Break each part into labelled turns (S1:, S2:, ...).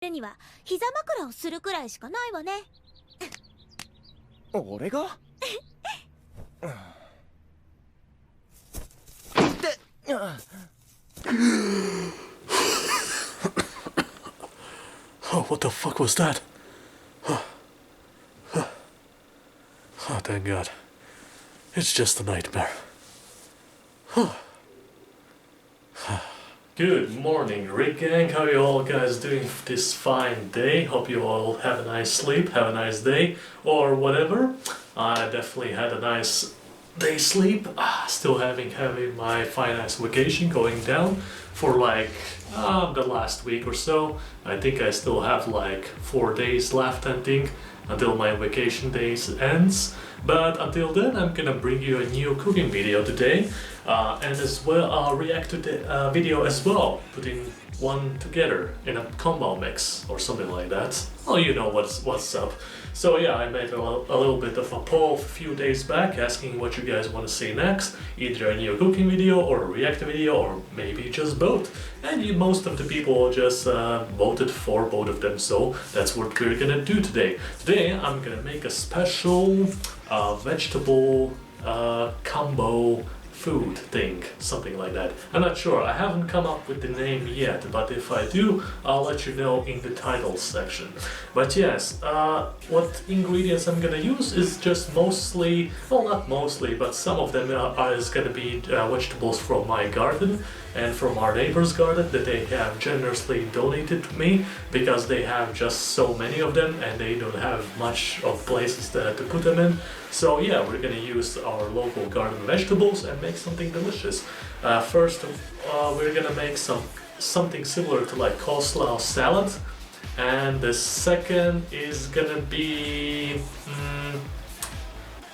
S1: るには膝枕をするくらいしかないわね。
S2: 俺が
S3: Oh, what the fuck was that? Oh, thank God. It's just a nightmare. Good morning, Rick Gang. How are you all guys doing this fine day? Hope you all have a nice sleep, have a nice day, or whatever. I definitely had a nice day sleep. Still having my fine ass vacation going down for like the last week or so. I think I still have like 4 days left, I think, until my vacation days ends. But until then, I'm gonna bring you a new cooking video today, and as well I'll react to the video as well, putting one together in a combo mix or something like that. Oh, you know what's up. So yeah, I made a little bit of a poll a few days back asking what you guys want to see next, either a new cooking video or a react video or maybe just both. And most of the people just voted for both of them, so that's what we're gonna do today. Today I'm gonna make a special vegetable combo food thing, something like that. I'm not sure, I haven't come up with the name yet, but if I do, I'll let you know in the titles section. But yes, what ingredients I'm gonna use is just mostly, well not mostly, but some of them is gonna be vegetables from my garden and from our neighbor's garden that they have generously donated to me because they have just so many of them and they don't have much of places to put them in. So yeah, we're gonna use our local garden vegetables and make something delicious. First, we're gonna make something similar to like coleslaw salad, and the second is gonna be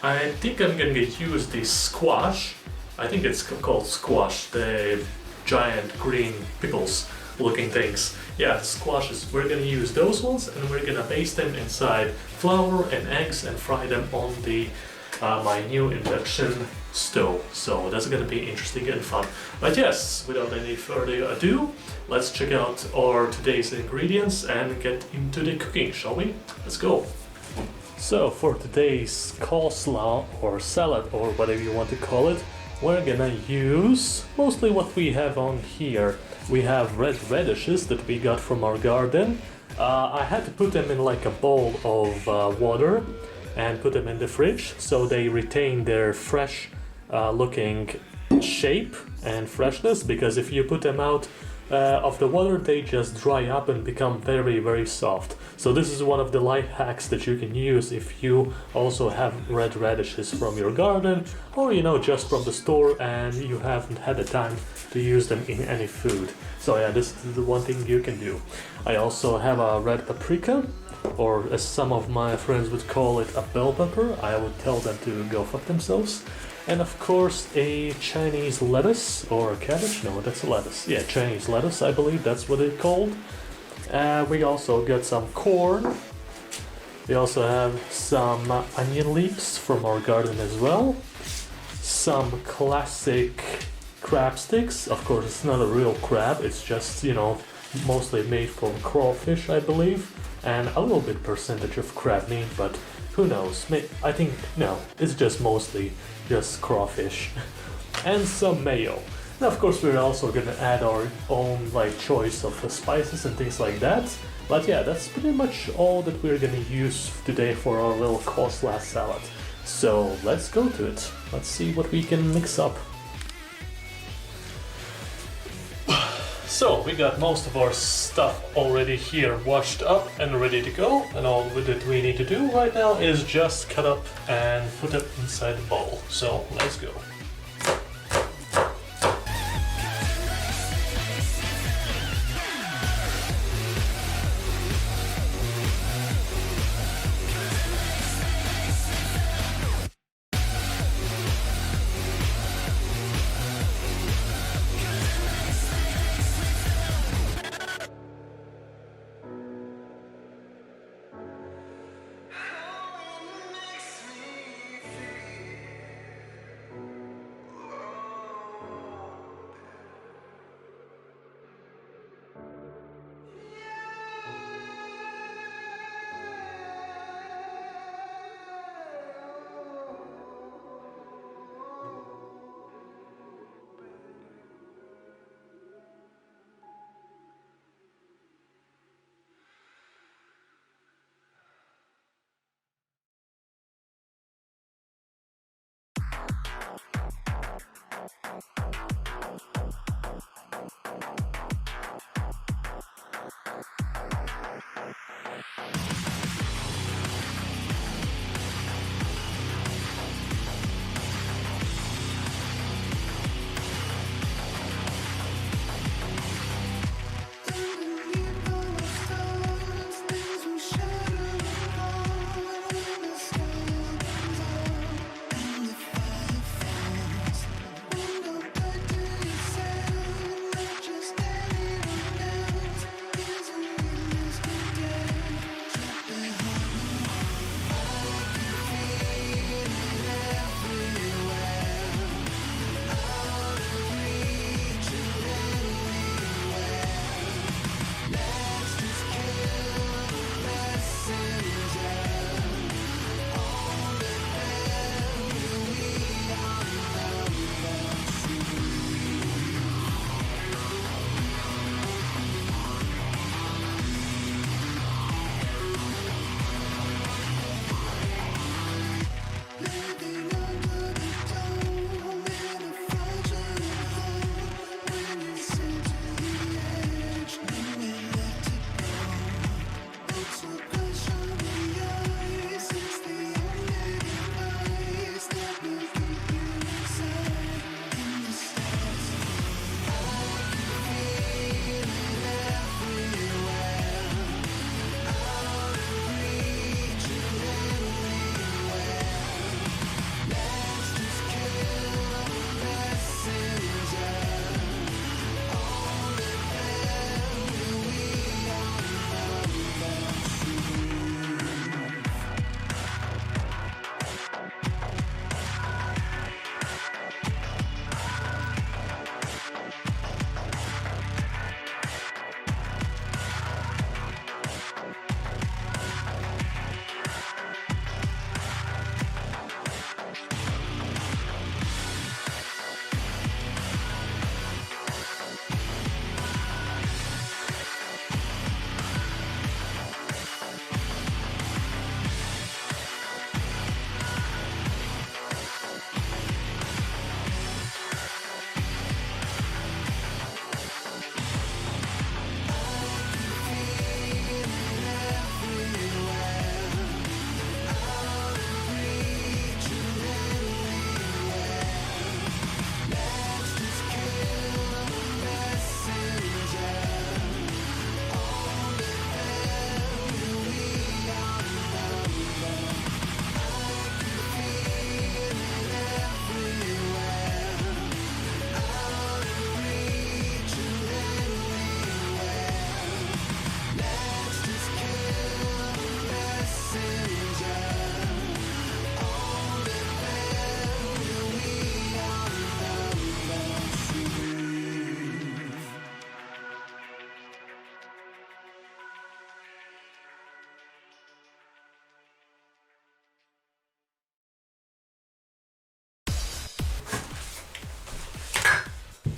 S3: I think I'm gonna use the squash. I think it's called squash, the giant green pickles looking things. Yeah, the squashes, we're gonna use those ones and we're gonna baste them inside flour and eggs and fry them on the my new induction stove. So that's gonna be interesting and fun. But yes, without any further ado, let's check out our today's ingredients and get into the cooking, shall we? Let's go. So for today's coleslaw or salad or whatever you want to call it, we're gonna use mostly what we have on here. We have red radishes that we got from our garden. I had to put them in like a bowl of water and put them in the fridge so they retain their fresh looking shape and freshness, because if you put them out of the water they just dry up and become very soft. So this is one of the life hacks that you can use if you also have red radishes from your garden, or you know, just from the store and you haven't had the time to use them in any food. So yeah, this is the one thing you can do. I also have a red paprika, or as some of my friends would call it, a bell pepper. I would tell them to go fuck themselves. And of course a Chinese lettuce, or a cabbage, no, that's a lettuce. Yeah, Chinese lettuce, I believe that's what it's called. We also got some corn. We also have some onion leaves from our garden as well. Some classic crab sticks. Of course it's not a real crab, it's just, you know, mostly made from crawfish, I believe. And a little bit percentage of crab meat, but who knows? I think, no, it's just mostly just crawfish. And some mayo. And of course we're also gonna add our own like choice of spices and things like that. But yeah, that's pretty much all that we're gonna use today for our little coleslaw salad. So let's go to it. Let's see what we can mix up. So we got most of our stuff already here washed up and ready to go, and all that we need to do right now is just cut up and put it inside the bowl. So let's go.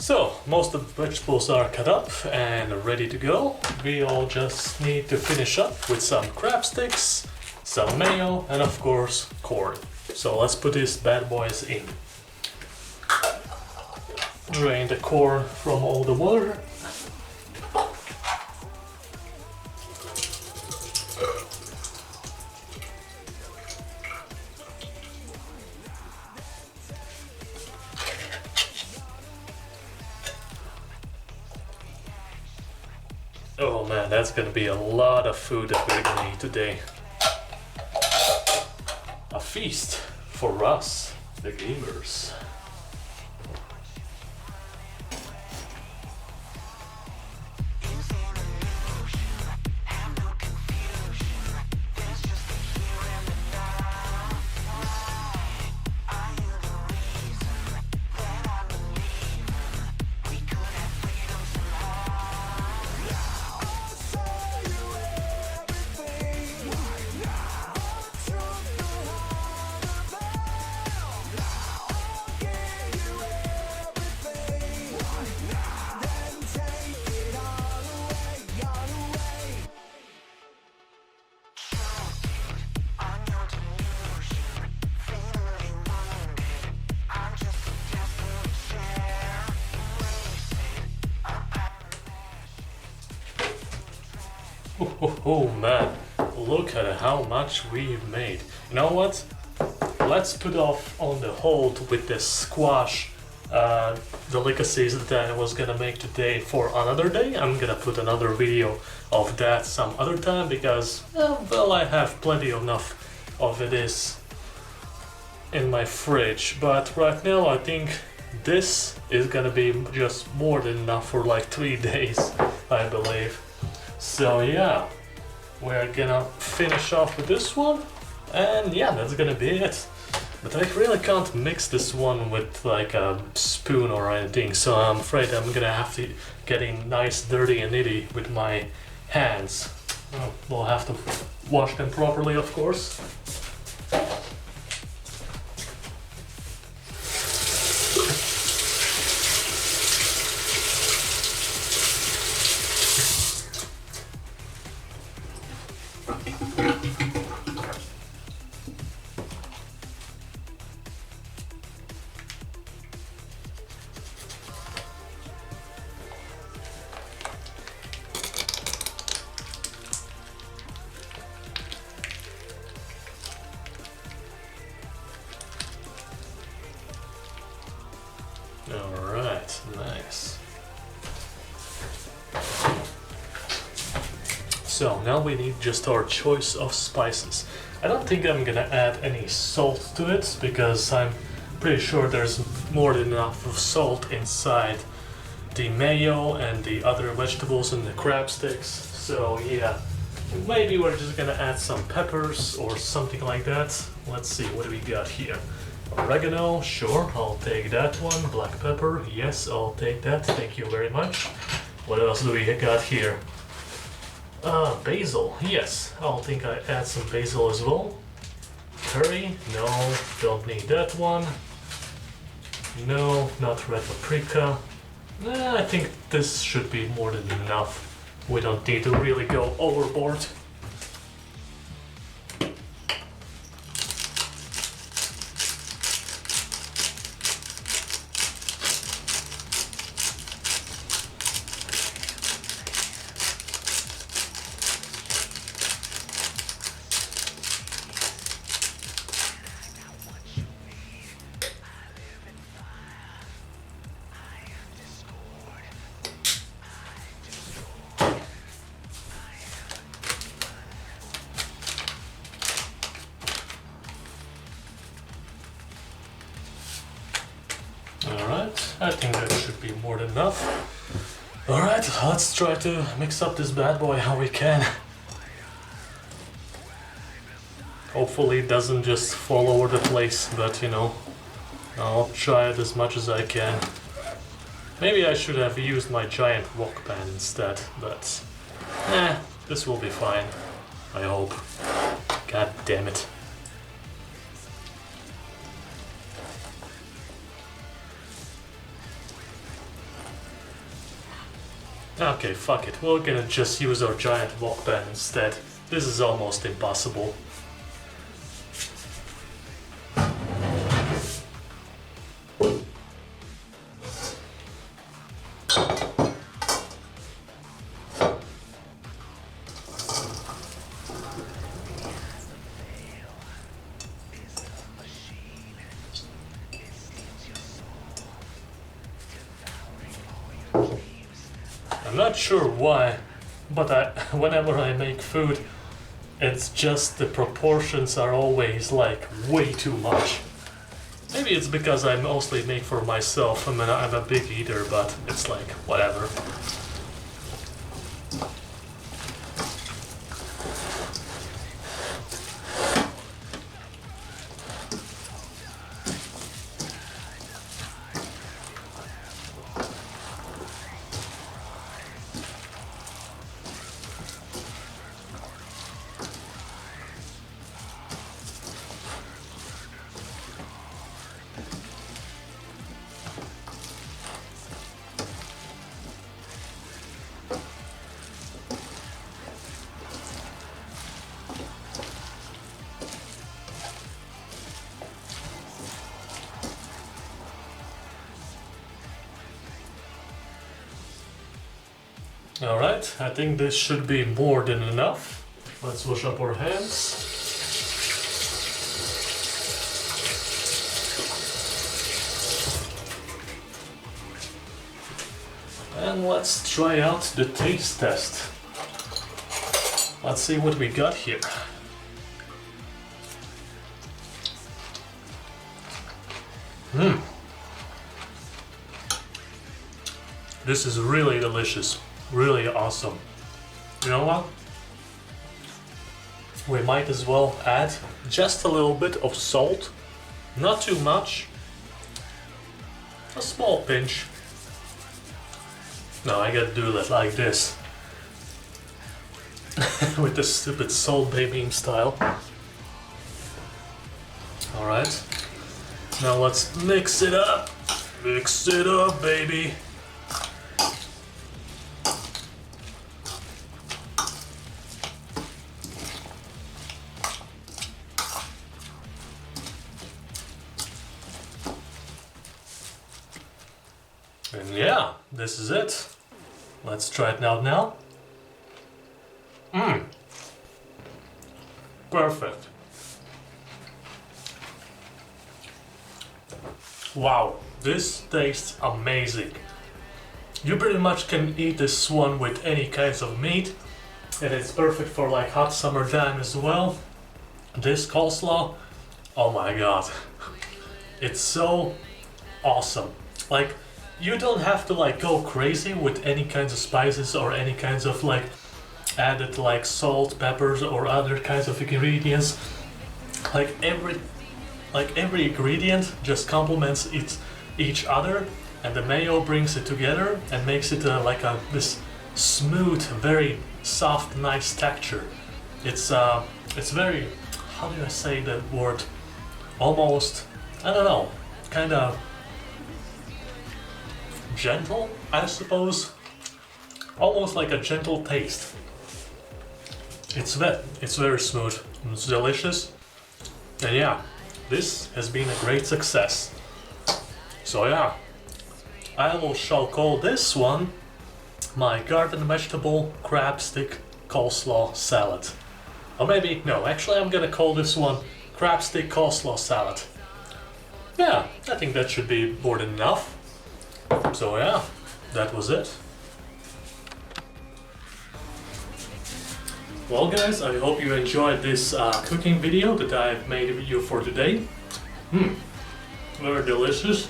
S3: So, most of the vegetables are cut up and ready to go. We all just need to finish up with some crab sticks, some mayo, and of course, corn. So let's put these bad boys in. Drain the corn from all the water. Oh man, that's gonna be a lot of food that we're gonna eat today. A feast for us, the gamers. Oh man, look at how much we've made. You know what? Let's put off on the hold with the squash delicacies that I was gonna make today for another day. I'm gonna put another video of that some other time because, well, I have plenty enough of this in my fridge. But right now I think this is gonna be just more than enough for like 3 days, I believe. So yeah, we're gonna finish off with this one, and yeah, that's gonna be it. But I really can't mix this one with like a spoon or anything, so I'm afraid I'm gonna have to get in nice dirty and nitty with my hands. We'll have to wash them properly, of course. Alright, nice. So now we need just our choice of spices. I don't think I'm gonna add any salt to it because I'm pretty sure there's more than enough of salt inside the mayo and the other vegetables and the crab sticks. So yeah, maybe we're just gonna add some peppers or something like that. Let's see, what do we got here? Oregano, sure, I'll take that one. Black pepper, yes, I'll take that. Thank you very much. What else do we got here? Basil, yes, I'll think I add some basil as well. Curry, no, don't need that one. No, not red paprika. I think this should be more than enough. We don't need to really go overboard. Alright, I think that should be more than enough. Alright, let's try to mix up this bad boy how we can. Hopefully it doesn't just fall over the place, but you know, I'll try it as much as I can. Maybe I should have used my giant wok pan instead, but this will be fine, I hope. God damn it. Okay, fuck it. We're gonna just use our giant wok pan instead. This is almost impossible. I'm not sure why, but whenever I make food, it's just the proportions are always like way too much. Maybe it's because I mostly make for myself. I mean, I'm a big eater, but it's like whatever. Alright, I think this should be more than enough. Let's wash up our hands. And let's try out the taste test. Let's see what we got here. This is really delicious. Really awesome. You know what? We might as well add just a little bit of salt. Not too much. A small pinch. No, I gotta do that like this. With the stupid salt baby style. Alright. Now let's mix it up. Mix it up, baby. And yeah, this is it. Let's try it out now. Perfect. Wow, this tastes amazing. You pretty much can eat this one with any kinds of meat, and it's perfect for like hot summer time as well. This coleslaw, oh my god, it's so awesome. Like, you don't have to like go crazy with any kinds of spices or any kinds of like added like salt, peppers or other kinds of ingredients. Like every ingredient just complements each other, and the mayo brings it together and makes it like this smooth, very soft, nice texture. It's very, how do I say the word? Almost, I don't know, kind of gentle, I suppose. Almost like a gentle taste. It's very smooth, it's delicious, and yeah, this has been a great success. So yeah, shall call this one my garden vegetable crab stick coleslaw salad. Or maybe, no, actually I'm gonna call this one crab stick coleslaw salad. Yeah, I think that should be more than enough. So yeah, that was it. Well guys, I hope you enjoyed this cooking video that I've made of you for today. Very delicious.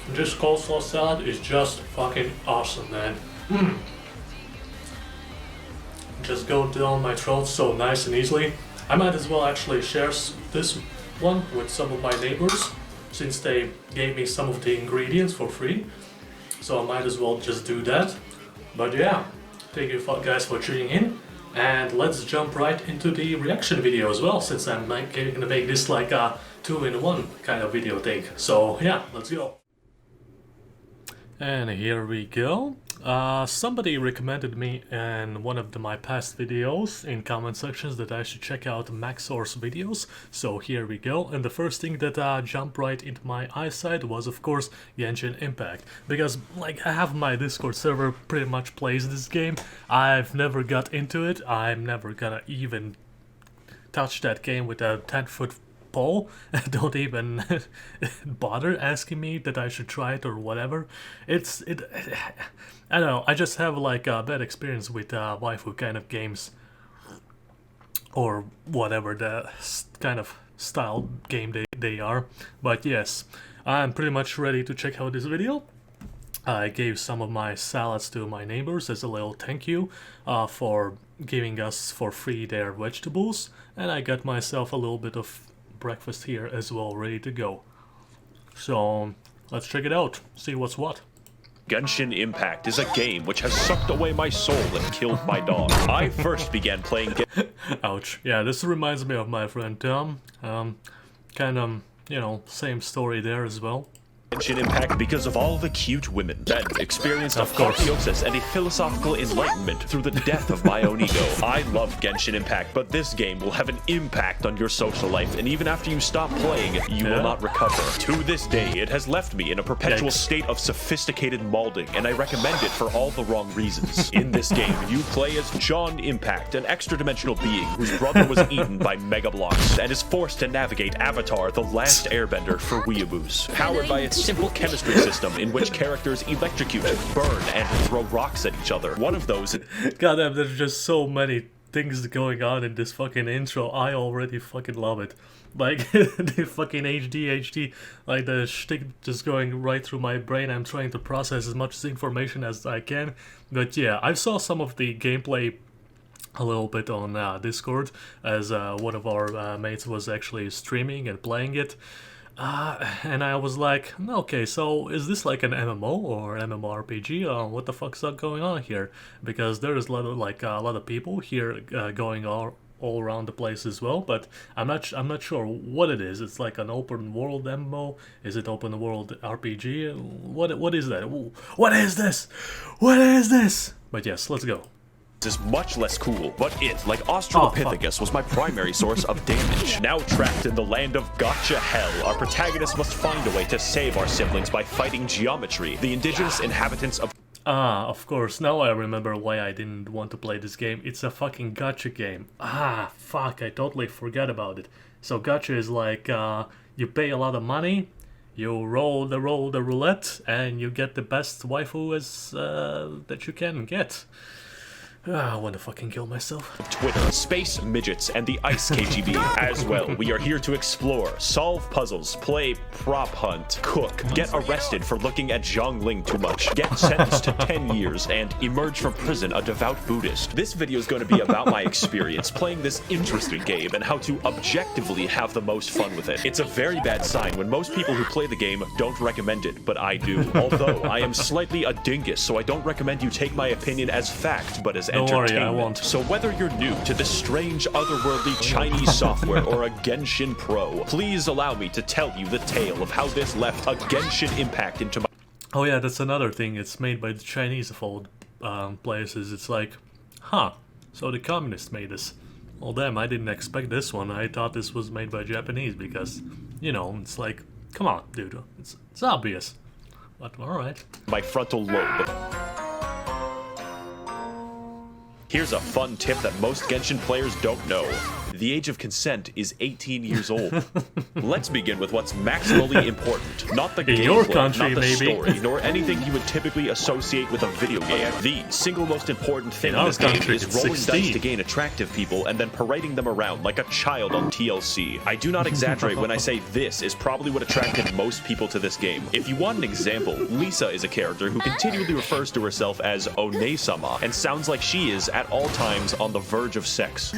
S3: This coleslaw salad is just fucking awesome, man. Just go down my throat so nice and easily. I might as well actually share this one with some of my neighbors, since they gave me some of the ingredients for free. So I might as well just do that. But yeah, thank you guys for tuning in. And let's jump right into the reaction video as well, since I'm gonna make this like a 2-in-1 kind of video thing. So yeah, let's go. And here we go. Somebody recommended me in one of my past videos in comment sections that I should check out Max0r's videos, so here we go. And the first thing that jumped right into my eyesight was, of course, Genshin Impact, because like I have my Discord server pretty much plays this game. I've never got into it. I'm never gonna even touch that game with a 10-foot pole. Don't even bother asking me that I should try it or whatever. I don't know, I just have like a bad experience with waifu kind of games, or whatever the kind of style game they are. But yes, I'm pretty much ready to check out this video. I gave some of my salads to my neighbors as a little thank you for giving us for free their vegetables, and I got myself a little bit of breakfast here as well, ready to go. So let's check it out, see what's what.
S2: Genshin Impact is a game which has sucked away my soul and killed my dog. I first began playing
S3: Ouch. Yeah, this reminds me of my friend Tom. Kind of, you know, same story there as well.
S2: Genshin Impact because of all the cute women that experienced apotheosis and a philosophical enlightenment through the death of my own ego. I love Genshin Impact, but this game will have an impact on your social life, and even after you stop playing, you will not recover. To this day, it has left me in a perpetual state of sophisticated malding, and I recommend it for all the wrong reasons. In this game, you play as John Impact, an extra-dimensional being whose brother was eaten by Mega Blocks and is forced to navigate Avatar, the Last Airbender for weeaboos. Powered by its simple chemistry system in which characters electrocute, burn, and throw rocks at each other. One of those...
S3: Goddamn, there's just so many things going on in this fucking intro. I already fucking love it. Like, the fucking HD, like the shtick just going right through my brain. I'm trying to process as much information as I can. But yeah, I saw some of the gameplay a little bit on Discord, as one of our mates was actually streaming and playing it. And I was like, okay, so is this like an MMO or MMORPG? What the fuck's going on here? Because there is a lot of people here going all around the place as well, but I'm not sure what it is. It's like an open world MMO. Is it open world RPG? What is that? What is this? What is this? But yes, let's go.
S2: Is much less cool, but it, like Australopithecus, was my primary source of damage. Now trapped in the land of gotcha hell, our protagonist must find a way to save our siblings by fighting geometry, the indigenous inhabitants of...
S3: Of course, now I remember why I didn't want to play this game. It's a fucking gotcha game. Fuck, I totally forgot about it. So gotcha is like, you pay a lot of money, you roll the roulette, and you get the best waifu that you can get. I want to fucking kill myself.
S2: Twitter, space midgets, and the ice KGB. As well, we are here to explore, solve puzzles, play prop hunt, cook, get arrested for looking at Zhongling too much, get sentenced to 10 years, and emerge from prison a devout Buddhist. This video is going to be about my experience playing this interesting game and how to objectively have the most fun with it. It's a very bad sign when most people who play the game don't recommend it, but I do. Although I am slightly a dingus, so I don't recommend you take my opinion as fact, but as
S3: Don't worry, I won't.
S2: So whether you're new to this strange, otherworldly Chinese software or a Genshin pro, please allow me to tell you the tale of how this left a Genshin Impact into my...
S3: Oh yeah, that's another thing. It's made by the Chinese of all places. It's like, so the communists made this. Well, damn, I didn't expect this one. I thought this was made by Japanese because, you know, it's like, come on, dude. It's obvious. But alright.
S2: My frontal lobe. Here's a fun tip that most Genshin players don't know. The age of consent is 18 years old. Let's begin with what's maximally important. Not the gameplay, not the story, nor anything you would typically associate with a video game. The single most important thing in this game is rolling dice to gain attractive people and then parading them around like a child on TLC. I do not exaggerate when I say this is probably what attracted most people to this game. If you want an example, Lisa is a character who continually refers to herself as One-sama and sounds like she is at all times on the verge of sex.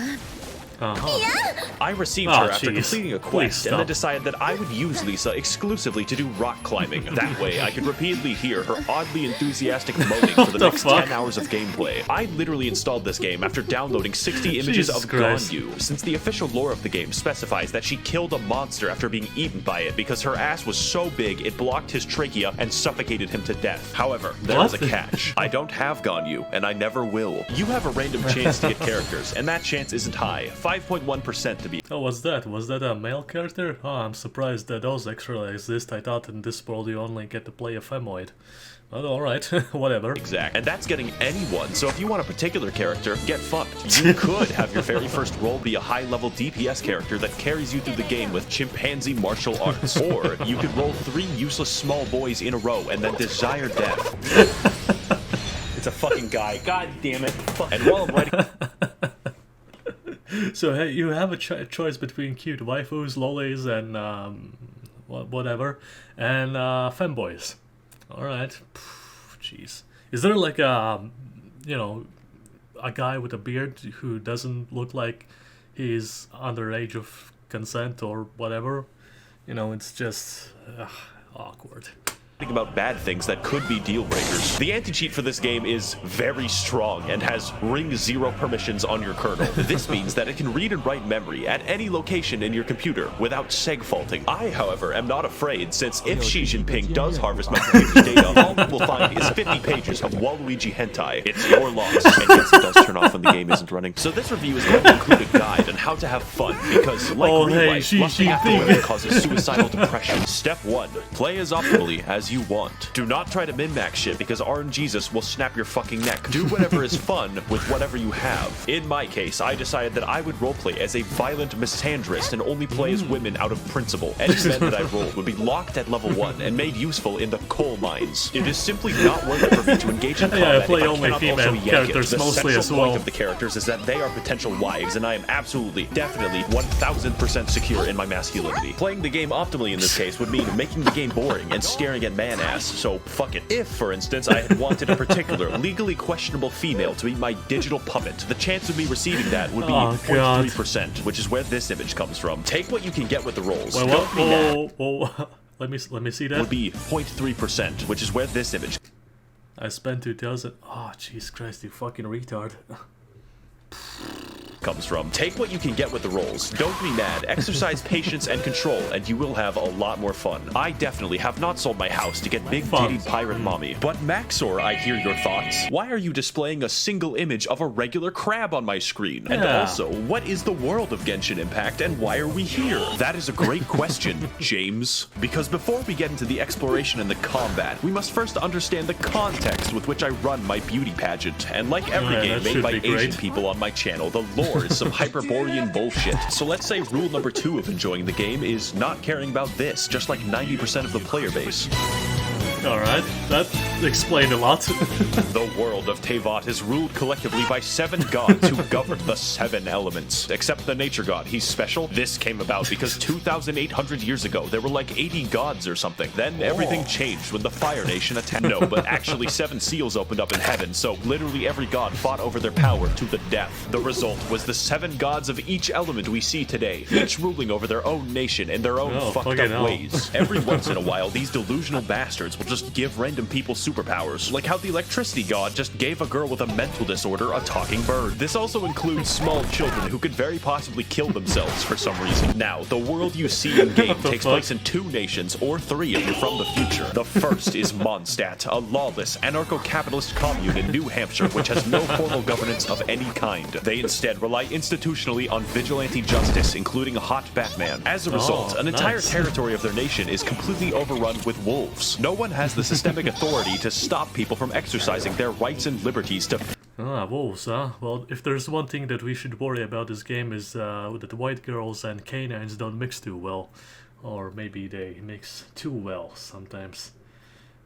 S2: I received
S4: Oh,
S2: her after
S4: jeez.
S2: completing a
S4: Please
S2: quest and then
S4: stop.
S2: decided that I would use Lisa exclusively to do rock climbing. That way, I could repeatedly hear her oddly enthusiastic moaning for the
S4: the
S2: next
S4: fuck?
S2: 10 hours of gameplay. I literally installed this game after downloading 60 images
S4: Jesus
S2: of
S4: Christ.
S2: Ganyu, since the official lore of the game specifies that she killed a monster after being eaten by it because her ass was so big it blocked his trachea and suffocated him to death. However, there is a
S4: What?
S2: catch. I don't have Ganyu, and I never will. You have a random chance to get characters, and that chance isn't high. 5.1% to be.
S4: Oh, what's that? Was that a male character? Oh, I'm surprised that those actually exist. I thought in this world you only get to play a femoid. But alright, whatever.
S2: Exact. And that's getting anyone, so if you want a particular character, get fucked. You could have your very first role be a high-level DPS character that carries you through the game with chimpanzee martial arts. Or you could roll 3 useless small boys in a row and then desire death. It's a fucking guy. God damn it. And while I'm writing...
S4: So hey, you have a choice between cute waifus, lolis, and whatever, and femboys. All right, jeez. Is there like a, you know, a guy with a beard who doesn't look like he's under age of consent or whatever? You know, it's just awkward.
S2: About bad things that could be deal breakers. The anti-cheat for this game is very strong and has ring 0 permissions on your kernel. This means that it can read and write memory at any location in your computer without seg faulting. I, however, am not afraid, since if Xi Jinping does harvest my computer's data, all we will find is 50 pages of Waluigi hentai. It's your loss, and yes, it does turn off when the game isn't running. So this review is going to include a guide on how to have fun, because like
S4: Oh,
S2: real
S4: hey,
S2: life,
S4: Xi
S2: lusting after
S4: Jinping.
S2: women causes suicidal depression. Step 1. Play as optimally as you want. Do not try to min-max shit because RNGesus will snap your fucking neck. Do whatever is fun with whatever you have. In my case, I decided that I would roleplay as a violent misandrist and only play as women out of principle. Any men that I rolled would be locked at level 1 and made useful in the coal mines. It is simply not worth it for me to engage in combat
S4: Yeah, I play
S2: if I
S4: only
S2: cannot
S4: female
S2: also yank it.
S4: characters
S2: The
S4: mostly
S2: central
S4: as
S2: point
S4: well.
S2: of the characters is that they are potential wives, and I am absolutely, definitely, 1000% secure in my masculinity. Playing the game optimally in this case would mean making the game boring and staring at man ass, so fuck it. If, for instance, I had wanted a particular, legally questionable female to be my digital puppet, the chance of me receiving that would be
S4: Oh, God.
S2: 0.3%, which is where this image comes from. Take what you can get with the rolls.
S4: Wait,
S2: Don't be mad.
S4: what? Let me see that.
S2: Would be 0.3%, which is where this image
S4: I spent 2,000. Oh, Jesus Christ, you fucking retard.
S2: comes from. Take what you can get with the rolls. Don't be mad. Exercise patience and control, and you will have a lot more fun. I definitely have not sold my house to get big
S4: Fun.
S2: titty pirate mommy. But Max0r, I hear your thoughts. Why are you displaying a single image of a regular crab on my screen? And
S4: Yeah.
S2: also, what is the world of Genshin Impact, and why are we here? That is a great question, James. Because before we get into the exploration and the combat, we must first understand the context with which I run my beauty pageant. And like every
S4: Yeah,
S2: game
S4: that
S2: made
S4: should
S2: by
S4: be great.
S2: Asian people on my channel, the lore is some Hyperborean bullshit. So let's say rule number 2 of enjoying the game is not caring about this, just like 90% of the player base.
S4: Alright, that explained a lot.
S2: The world of Teyvat is ruled collectively by 7 gods who govern the 7 elements. Except the nature god, he's special. This came about because 2,800 years ago, there were like 80 gods or something. Then everything changed when the Fire Nation attacked. No, but actually 7 seals opened up in heaven, so literally every god fought over their power to the death. The result was the 7 gods of each element we see today, each ruling over their own nation in their own
S4: Oh,
S2: fucked
S4: fucking
S2: up
S4: hell.
S2: ways. Every once in a while, these delusional bastards will just give random people superpowers, like how the electricity god just gave a girl with a mental disorder a talking bird. This also includes small children who could very possibly kill themselves for some reason. Now, the world you see in game
S4: What the
S2: takes
S4: fuck?
S2: place in 2 nations, or 3 if you're from the future. The first is Mondstadt, a lawless, anarcho-capitalist commune in New Hampshire which has no formal governance of any kind. They instead rely institutionally on vigilante justice, including a hot Batman. As a result, an entire
S4: nice.
S2: territory of their nation is completely overrun with wolves. No one has the systemic authority to stop people from exercising their rights and liberties to
S4: Ah, wolves, huh? Well, if there's one thing that we should worry about this game is that white girls and canines don't mix too well. Or maybe they mix too well sometimes.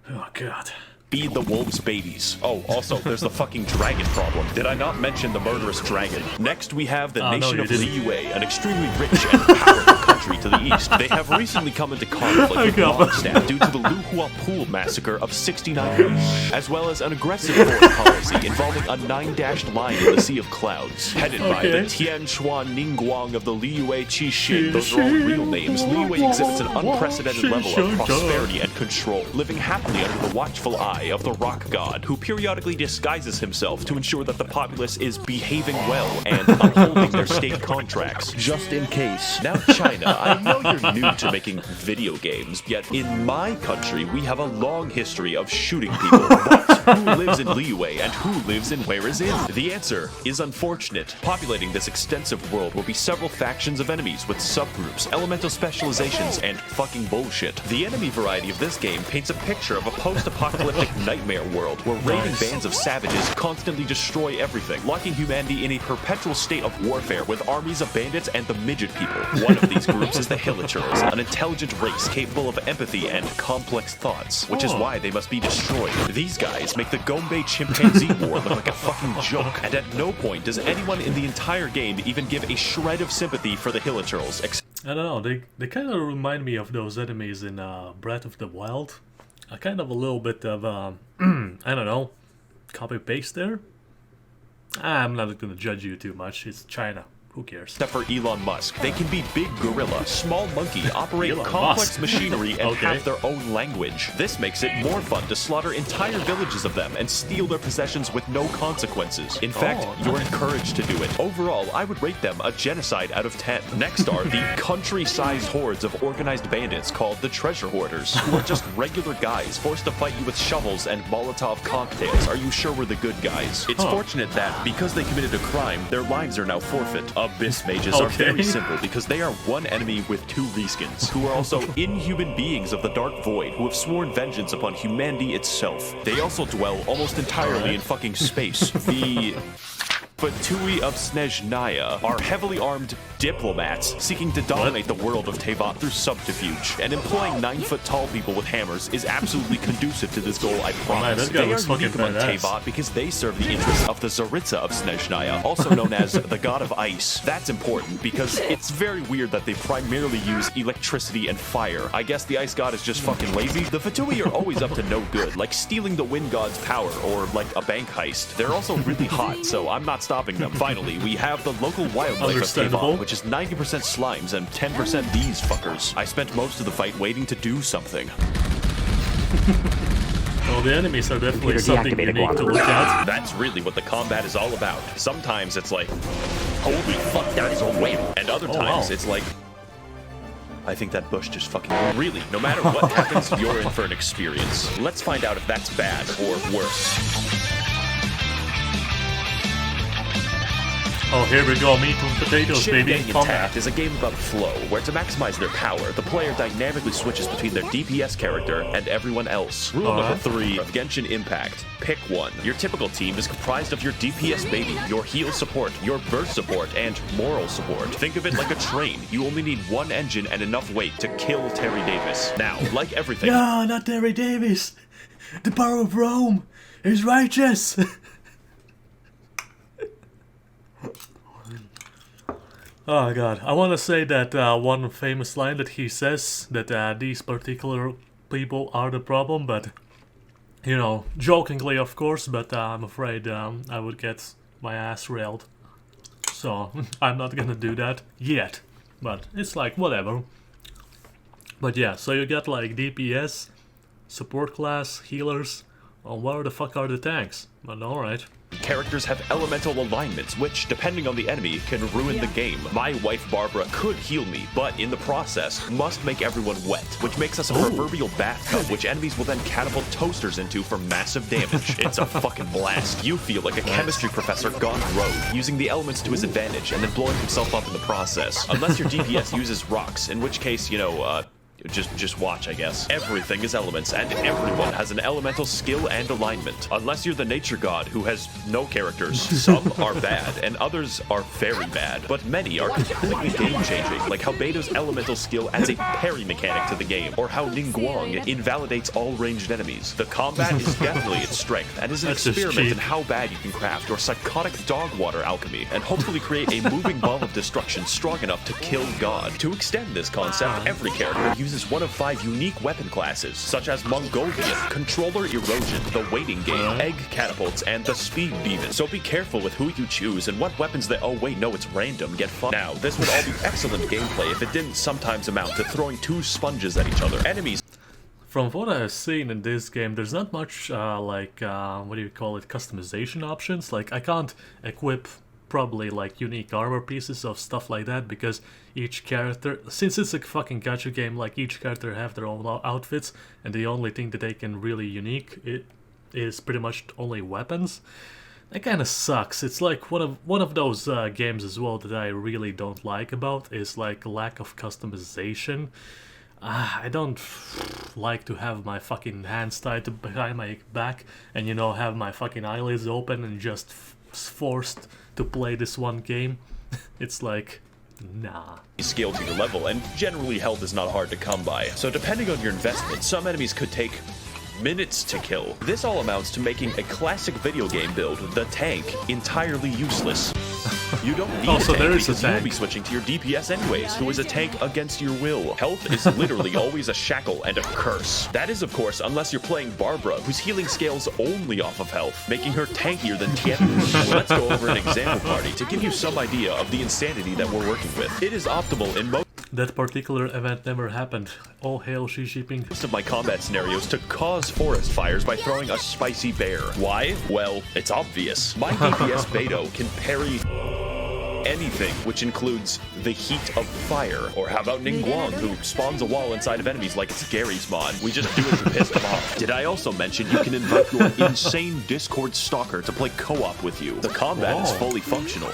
S4: Oh, God.
S2: feed the wolves babies. Oh, also, there's the fucking dragon problem. Did I not mention the murderous dragon? Next, we have the nation of Liyue, an extremely rich and powerful country to the east. They have recently come into conflict with Mondstadt due to the Luhua Pool massacre of 69, as well as an aggressive foreign policy involving a 9-dashed line in the Sea of Clouds, headed by the Tian Chuan Ningguang of the Liyue Qixin. Those are all real names. Liyue exhibits an unprecedented level of prosperity and control, living happily under the watchful eye of the rock god, who periodically disguises himself to ensure that the populace is behaving well and upholding their state contracts, just in case. Now, China, I know you're new to making video games, yet in my country, we have a long history of shooting people. But who lives in Liyue and who lives in Where is In? The answer is unfortunate. Populating this extensive world will be several factions of enemies with subgroups, elemental specializations, and fucking bullshit. The enemy variety of this game paints a picture of a post-apocalyptic nightmare world where raiding bands of savages constantly destroy everything, locking humanity in a perpetual state of warfare with armies of bandits and the midget people. One of these groups is the Hilichurls, an intelligent race capable of empathy and complex thoughts, which is why they must be destroyed. These guys make the Gombe chimpanzee war look like a fucking joke, and at no point does anyone in the entire game even give a shred of sympathy for the Hilichurls.
S4: I don't know, they kind of remind me of those enemies in Breath of the Wild. Kind of a little bit of, I don't know, copy-paste there? I'm not gonna judge you too much, it's China. Who cares?
S2: Except for Elon Musk. They can be big gorilla, small monkey, operate complex machinery, and have their own language. This makes it more fun to slaughter entire villages of them and steal their possessions with no consequences. In fact, you're encouraged to do it. Overall, I would rate them a genocide out of 10. Next are the country-sized hordes of organized bandits called the Treasure Hoarders, who are just regular guys forced to fight you with shovels and Molotov cocktails. Are you sure we're the good guys? It's fortunate that, because they committed a crime, their lives are now forfeit. Abyss mages are very simple because they are one enemy with 2 reskins, who are also inhuman beings of the Dark Void who have sworn vengeance upon humanity itself. They also dwell almost entirely in fucking space. The Fatui of Snezhnaya are heavily armed diplomats seeking to dominate the world of Teyvat through subterfuge, and employing 9-foot-tall people with hammers is absolutely conducive to this goal, I promise. They are unique among Teyvat because they serve the interests of the Tsaritsa of Snezhnaya, also known as the God of Ice. That's important because it's very weird that they primarily use electricity and fire. I guess the Ice God is just fucking lazy. The Fatui are always up to no good, like stealing the Wind God's power or like a bank heist. They're also really hot, so I'm not stopping them. Finally, we have the local wildlife of Teyvat, which is 90% slimes and 10% these fuckers. I spent most of the fight waiting to do something.
S4: Well, the enemies are definitely something unique to look at.
S2: That's really what the combat is all about. Sometimes it's like, holy fuck, that is a whale. And other times it's like, I think that bush just fucking... Really, no matter what happens, you're in for an experience. Let's find out if that's bad or worse.
S4: Oh, here we go, meat and potatoes, baby.
S2: Getting attacked is a game about flow, where to maximize their power, the player dynamically switches between their DPS character and everyone else. Rule number 3 of Genshin Impact. Pick one. Your typical team is comprised of your DPS baby, your heal support, your burst support, and moral support. Think of it like a train. You only need one engine and enough weight to kill Terry Davis. Now, like everything...
S4: No, not Terry Davis! The power of Rome is righteous! Oh god, I want to say that one famous line that he says, that these particular people are the problem, but, you know, jokingly of course, but I'm afraid I would get my ass railed. So, I'm not gonna do that yet, but it's like, whatever. But yeah, so you get like DPS, support class, healers, well, where the fuck are the tanks? But alright.
S2: Characters have elemental alignments, which, depending on the enemy, can ruin the game. My wife Barbara could heal me, but in the process, must make everyone wet, which makes us a proverbial bathtub, which enemies will then catapult toasters into for massive damage. It's a fucking blast. You feel like a chemistry professor gone rogue, using the elements to his advantage and then blowing himself up in the process. Unless your DPS uses rocks, in which case, you know, Just watch, I guess. Everything is elements, and everyone has an elemental skill and alignment. Unless you're the nature god who has no characters. Some are bad, and others are very bad. But many are completely game-changing, like how Beto's elemental skill adds a parry mechanic to the game, or how Ningguang invalidates all ranged enemies. The combat is definitely its strength, and is an experiment in how bad you can craft your psychotic dog water alchemy, and hopefully create a moving ball of destruction strong enough to kill God. To extend this concept, every character uses one of 5 unique weapon classes, such as Mongolian, Controller Erosion, the Waiting Game, Egg Catapults, and the Speed Demon. So be careful with who you choose and what weapons that— oh wait, no, it's random, get fun. Now, this would all be excellent gameplay if it didn't sometimes amount to throwing 2 sponges at each other. Enemies—
S4: From what I've seen in this game, there's not much, what do you call it, customization options. Like, I can't equip probably like unique armor pieces of stuff like that, because each character, since it's a fucking gacha game, like each character have their own outfits, and the only thing that they can really unique it is pretty much only weapons. That kind of sucks. It's like one of those games as well that I really don't like about is like lack of customization. I don't like to have my fucking hands tied behind my back and, you know, have my fucking eyelids open and just forced to play this one game. It's like, nah.
S2: Scale to your level, and generally health is not hard to come by. So depending on your investment, some enemies could take minutes to kill. This all amounts to making a classic video game build, the tank, entirely useless. You don't need a tank because you'll be switching to your DPS anyways, who is a tank against your will. Health is literally always a shackle and a curse. That is, of course, unless you're playing Barbara, whose healing scales only off of health, making her tankier than Tian. Let's go over an example party to give you some idea of the insanity that we're working with. It is optimal in most—
S4: that particular event never happened. All hail Xi Jinping.
S2: Most of my combat scenarios to cause forest fires by throwing a spicy bear. Why? Well, it's obvious. My DPS Beto can parry anything, which includes the heat of fire. Or how about Ningguang, who spawns a wall inside of enemies like it's Gary's mod. We just do it to piss them off. Did I also mention you can invite your insane Discord stalker to play co-op with you? The combat is fully functional.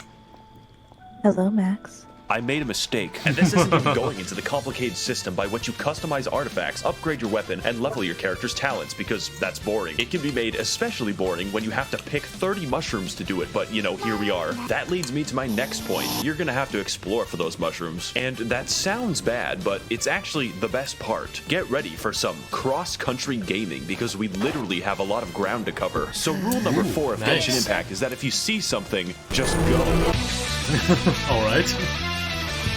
S5: Hello, Max.
S2: I made a mistake, and this isn't even going into the complicated system by which you customize artifacts, upgrade your weapon, and level your character's talents, because that's boring. It can be made especially boring when you have to pick 30 mushrooms to do it, but you know, here we are. That leads me to my next point. You're gonna have to explore for those mushrooms. And that sounds bad, but it's actually the best part. Get ready for some cross-country gaming, because we literally have a lot of ground to cover. So rule number 4 of Genshin Impact is that if you see something, just go.
S4: Alright.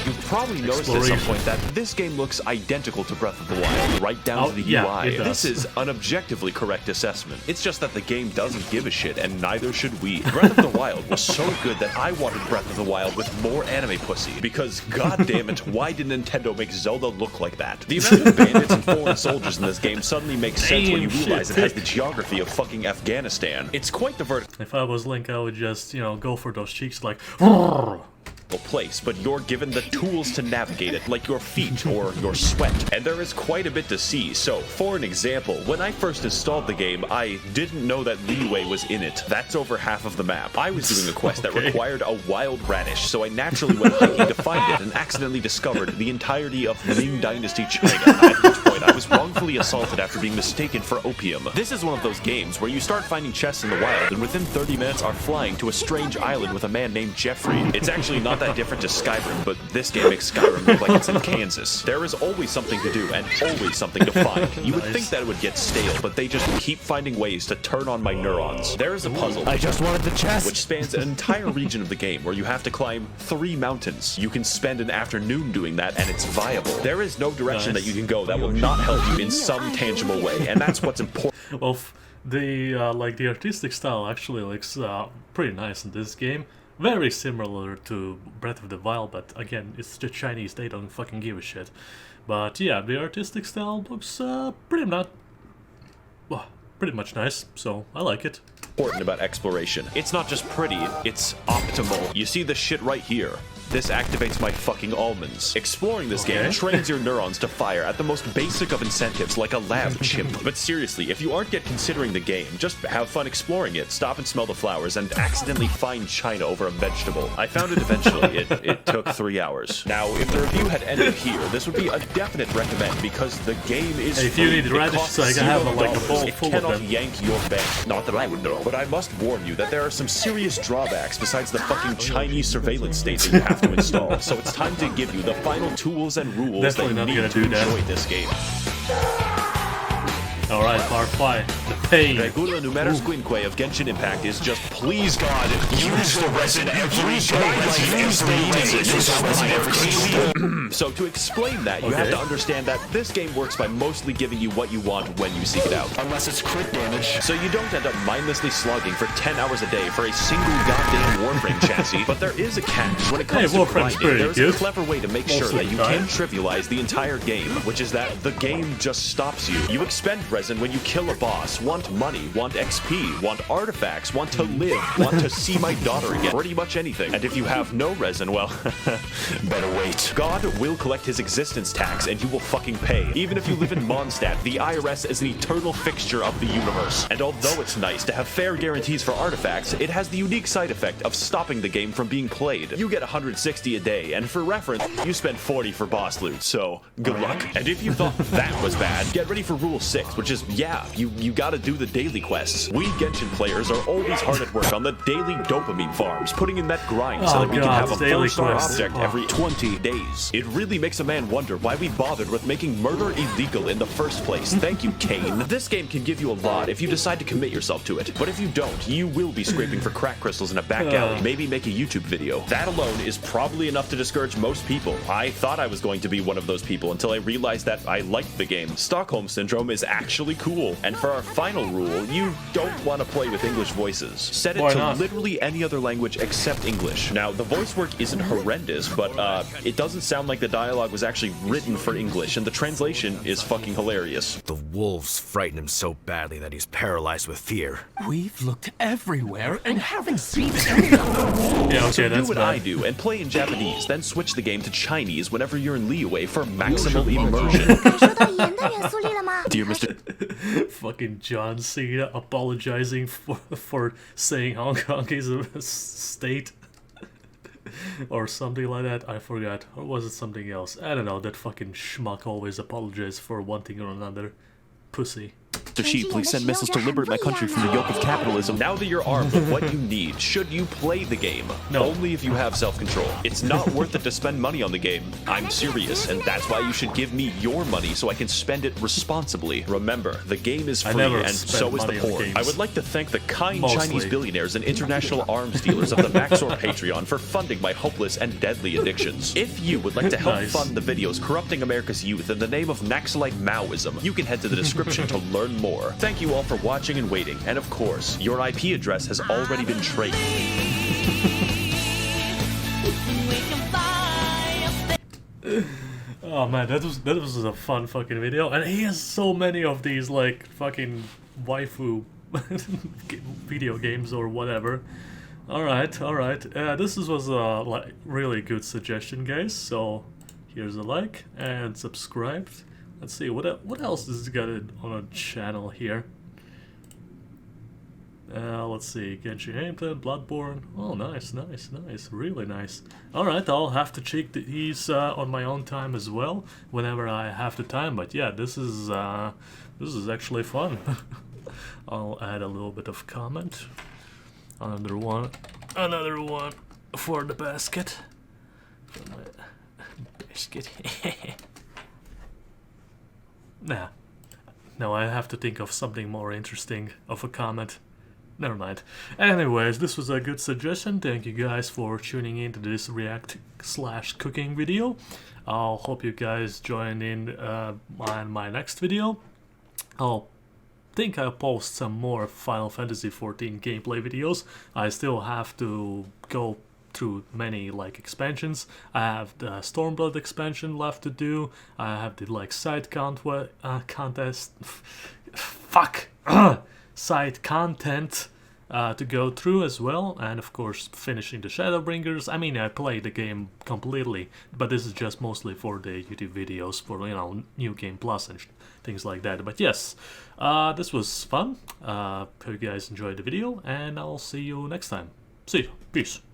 S2: You've probably noticed at some point that this game looks identical to Breath of the Wild, right down to the UI. This is an objectively correct assessment. It's just that the game doesn't give a shit, and neither should we. Breath of the Wild was so good that I wanted Breath of the Wild with more anime pussy, because goddammit, why did Nintendo make Zelda look like that? The amount of bandits and foreign soldiers in this game suddenly makes sense when you realize it has the geography of fucking Afghanistan. It's quite the
S4: If I was Link, I would just, you know, go for those cheeks like
S2: place, but you're given the tools to navigate it, like your feet or your sweat, and there is quite a bit to see. So, for an example, when I first installed the game, I didn't know that Liyue was in it. That's over half of the map. I was doing a quest that required a wild radish, so I naturally went hiking to find it and accidentally discovered the entirety of Ming Dynasty China, at which point I was wrongfully assaulted after being mistaken for opium. This is one of those games where you start finding chests in the wild and within 30 minutes are flying to a strange island with a man named Jeffrey. It's actually not that different to Skyrim, but this game makes Skyrim look like it's in Kansas. There is always something to do and always something to find. You would think that it would get stale, but they just keep finding ways to turn on my neurons. There is a puzzle, I just wanted the chest, which spans an entire region of the game where you have to climb 3 mountains. You can spend an afternoon doing that and it's viable. There is no direction that you can go that will not help you in some tangible way, and that's what's important.
S4: Well, the artistic style actually looks pretty nice in this game. Very similar to Breath of the Wild, but again, it's the Chinese, they don't fucking give a shit. But yeah, the artistic style looks pretty much nice, so I like it.
S2: Important about exploration. It's not just pretty, it's optimal. You see this shit right here. This activates my fucking almonds. Exploring this game trains your neurons to fire at the most basic of incentives like a lab chimp. But seriously, if you aren't yet considering the game, just have fun exploring it, stop and smell the flowers, and accidentally find China over a vegetable. I found it eventually. It took 3 hours. Now, if the review had ended here, this would be a definite recommend because the game is
S4: Hey, if you need radish, so I can have like a bowl
S2: it
S4: full of
S2: cannot
S4: them.
S2: yank your bank. Not that I would know, but I must warn you that there are some serious drawbacks besides the fucking Chinese surveillance state that you have to install. So it's time to give you the final tools and rules
S4: Definitely
S2: that
S4: not
S2: you
S4: gonna
S2: need to
S4: do that.
S2: enjoy this game.
S4: Alright, part 5. The pain.
S2: Regula numerus quinque of Genshin Impact is just, please God, use the resin every day. So to explain that, you have to understand that this game works by mostly giving you what you want when you seek it out.
S6: Unless it's crit damage.
S2: So you don't end up mindlessly slogging for 10 hours a day for a single goddamn Warframe chassis, but there is a catch. When it comes to
S4: Warframe's
S2: grinding,
S4: pretty
S2: there's
S4: good.
S2: a clever way to make
S4: Most
S2: sure
S4: of
S2: that
S4: the
S2: you
S4: time.
S2: can't trivialize the entire game, which is that the game just stops you. You expend resin when you kill a boss, want money, want XP, want artifacts, want to live, want to see my daughter again, pretty much anything. And if you have no resin, well, better wait. God will collect his existence tax and you will fucking pay. Even if you live in Mondstadt, the IRS is an eternal fixture of the universe. And although it's nice to have fair guarantees for artifacts, it has the unique side effect of stopping the game from being played. You get 160 a day, and for reference, you spend 40 for boss loot, so good luck. And if you thought that was bad, get ready for Rule 6, which is, yeah, you gotta do the daily quests. We Genshin players are always hard at work on the daily dopamine farms, putting in that grind so that we can have a
S4: daily
S2: 4-star
S4: quests.
S2: object every 20 days. It really makes a man wonder why we bothered with making murder illegal in the first place. Thank you, Kane. This game can give you a lot if you decide to commit yourself to it, but if you don't, you will be scraping for crack crystals in a back alley, maybe make a YouTube video. That alone is probably enough to discourage most people. I thought I was going to be one of those people until I realized that I liked the game. Stockholm Syndrome is actually cool. And for our final rule, you don't want to play with English voices. Set it
S4: Why
S2: to
S4: not?
S2: literally any other language except English. Now, the voice work isn't horrendous, but it doesn't sound like the dialogue was actually written for English, and the translation is fucking hilarious.
S6: The wolves frighten him so badly that he's paralyzed with fear.
S7: We've looked everywhere and haven't seen anything.
S4: Yeah,
S2: So
S4: okay,
S2: do
S4: that's
S2: what I
S4: bad.
S2: do and play in Japanese, then switch the game to Chinese whenever you're in Liyue for maximal immersion.
S1: 说到盐的元素里了吗？
S2: Dear Mr.
S4: Fucking John Cena apologizing for saying Hong Kong is a state. Or something like that, I forgot. Or was it something else? I don't know, that fucking schmuck always apologizes for one thing or another. Pussy.
S2: Xi, please send missiles to liberate my country from the yoke of capitalism. Now that you're armed with what you need, should you play the game?
S4: No.
S2: Only if you have self-control. It's not worth it to spend money on the game. I'm serious, and that's why you should give me your money so I can spend it responsibly. Remember, the game is
S4: I
S2: free,
S4: never
S2: and
S4: spend
S2: so is the
S4: money on
S2: porn.
S4: games.
S2: I would like to thank the kind
S4: Mostly.
S2: Chinese billionaires and international arms dealers of the Max0r Patreon for funding my hopeless and deadly addictions. If you would like to help
S4: Nice.
S2: fund the videos corrupting America's youth in the name of Naxalite Maoism, you can head to the description to learn more. Thank you all for watching and waiting, and of course, your IP address has already been traced.
S4: Oh man, that was a fun fucking video, and he has so many of these like fucking waifu video games or whatever. All right. This was a like really good suggestion, guys. So here's a like and subscribe. Let's see what else is got it on a channel here. Let's see, Genshin Impact, Bloodborne. Oh, nice, really nice. All right, I'll have to check these on my own time as well, whenever I have the time. But yeah, this is actually fun. I'll add a little bit of comment. Another one for the basket. For my basket. Nah. No, I have to think of something more interesting of a comment. Never mind. Anyways, this was a good suggestion. Thank you guys for tuning in to this react/cooking video. I'll hope you guys join in on my next video. I'll post some more Final Fantasy XIV gameplay videos. I still have to go through many like expansions. I have the Stormblood expansion left to do. I have the like side contest. Fuck. Side content to go through as well, and of course finishing the Shadowbringers. I mean, I played the game completely, but this is just mostly for the YouTube videos for, you know, New Game Plus and things like that. But yes, this was fun. Hope you guys enjoyed the video, and I'll see you next time. See you. Peace.